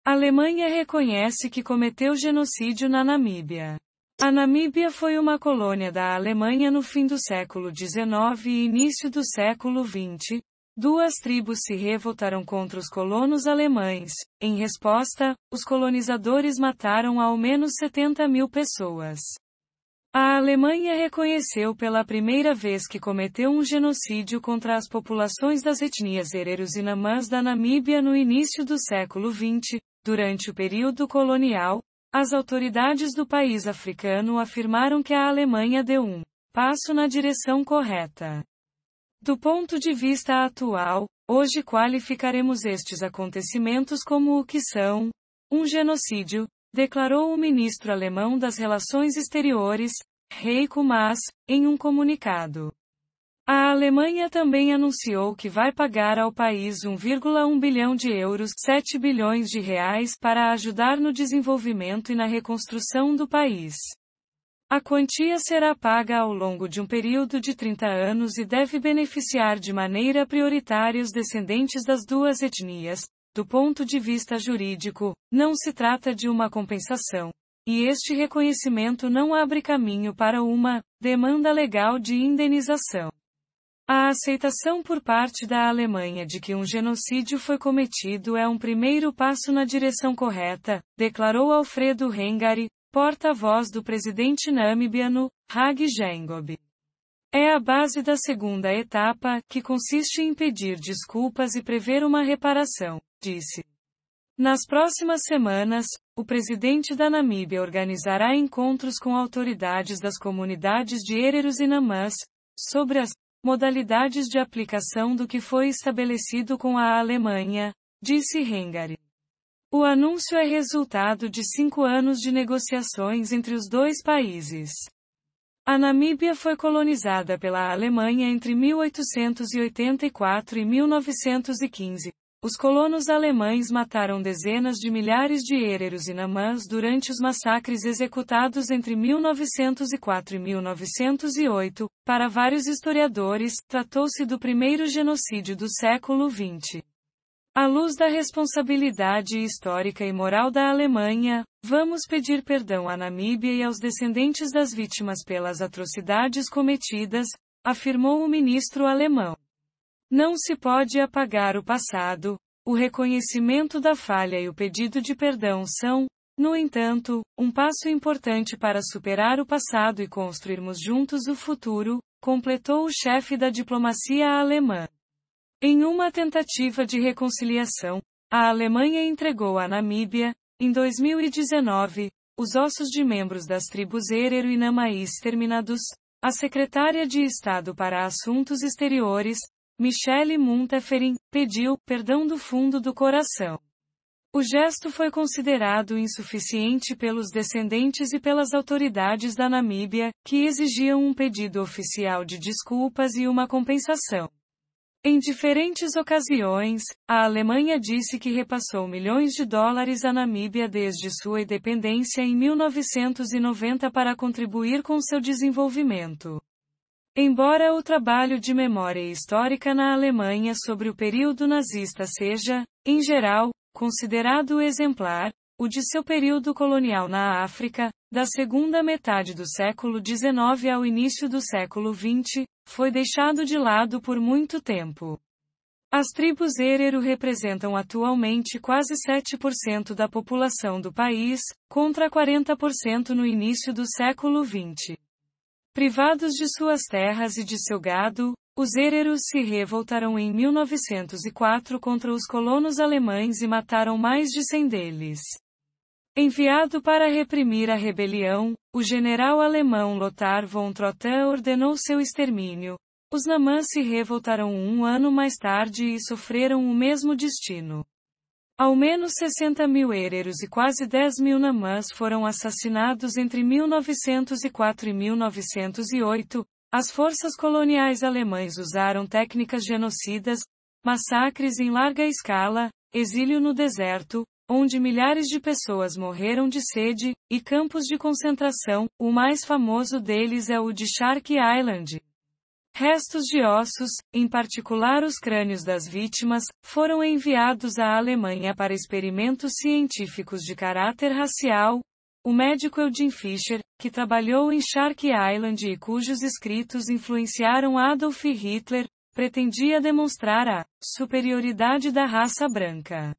A Alemanha reconhece que cometeu genocídio na Namíbia. A Namíbia foi uma colônia da Alemanha no fim do século XIX e início do século XX. Duas tribos se revoltaram contra os colonos alemães. Em resposta, os colonizadores mataram ao menos 70.000 pessoas. A Alemanha reconheceu pela primeira vez que cometeu um genocídio contra as populações das etnias Hereros e Namãs da Namíbia no início do século XX. Durante o período colonial, as autoridades do país africano afirmaram que a Alemanha deu um passo na direção correta. Do ponto de vista atual, hoje qualificaremos estes acontecimentos como o que são: um genocídio, declarou o ministro alemão das Relações Exteriores, Heiko Maas, em um comunicado. A Alemanha também anunciou que vai pagar ao país 1,1 bilhão de euros, 7 bilhões de reais, para ajudar no desenvolvimento e na reconstrução do país. A quantia será paga ao longo de um período de 30 anos e deve beneficiar de maneira prioritária os descendentes das duas etnias. Do ponto de vista jurídico, não se trata de uma compensação, e este reconhecimento não abre caminho para uma demanda legal de indenização. A aceitação por parte da Alemanha de que um genocídio foi cometido é um primeiro passo na direção correta, declarou Alfredo Hengari, porta-voz do presidente namibiano, Hage Geingob. É a base da segunda etapa, que consiste em pedir desculpas e prever uma reparação, disse. Nas próximas semanas, o presidente da Namíbia organizará encontros com autoridades das comunidades de Hereros e Namãs, sobre as modalidades de aplicação do que foi estabelecido com a Alemanha, disse Hengari. O anúncio é resultado de 5 anos de negociações entre os dois países. A Namíbia foi colonizada pela Alemanha entre 1884 e 1915. Os colonos alemães mataram dezenas de milhares de Hereros e Namãs durante os massacres executados entre 1904 e 1908. Para vários historiadores, tratou-se do primeiro genocídio do século XX. À luz da responsabilidade histórica e moral da Alemanha, vamos pedir perdão à Namíbia e aos descendentes das vítimas pelas atrocidades cometidas, afirmou o ministro alemão. Não se pode apagar o passado. O reconhecimento da falha e o pedido de perdão são, no entanto, um passo importante para superar o passado e construirmos juntos o futuro, completou o chefe da diplomacia alemã. Em uma tentativa de reconciliação, a Alemanha entregou à Namíbia, em 2019, os ossos de membros das tribos Herero e Namã exterminados. A secretária de Estado para Assuntos Exteriores, Michele Montefiore, pediu perdão do fundo do coração. O gesto foi considerado insuficiente pelos descendentes e pelas autoridades da Namíbia, que exigiam um pedido oficial de desculpas e uma compensação. Em diferentes ocasiões, a Alemanha disse que repassou milhões de dólares à Namíbia desde sua independência em 1990 para contribuir com seu desenvolvimento. Embora o trabalho de memória histórica na Alemanha sobre o período nazista seja, em geral, considerado exemplar, o de seu período colonial na África, da segunda metade do século XIX ao início do século XX, foi deixado de lado por muito tempo. As tribos Herero representam atualmente quase 7% da população do país, contra 40% no início do século XX. Privados de suas terras e de seu gado, os Hereros se revoltaram em 1904 contra os colonos alemães e mataram mais de 100 deles. Enviado para reprimir a rebelião, o general alemão Lothar von Trotha ordenou seu extermínio. Os Namãs se revoltaram um ano mais tarde e sofreram o mesmo destino. Ao menos 60.000 Hereros e quase 10.000 Namãs foram assassinados entre 1904 e 1908. As forças coloniais alemãs usaram técnicas genocidas, massacres em larga escala, exílio no deserto, onde milhares de pessoas morreram de sede, e campos de concentração. O mais famoso deles é o de Shark Island. Restos de ossos, em particular os crânios das vítimas, foram enviados à Alemanha para experimentos científicos de caráter racial. O médico Eugene Fischer, que trabalhou em Shark Island e cujos escritos influenciaram Adolf Hitler, pretendia demonstrar a superioridade da raça branca.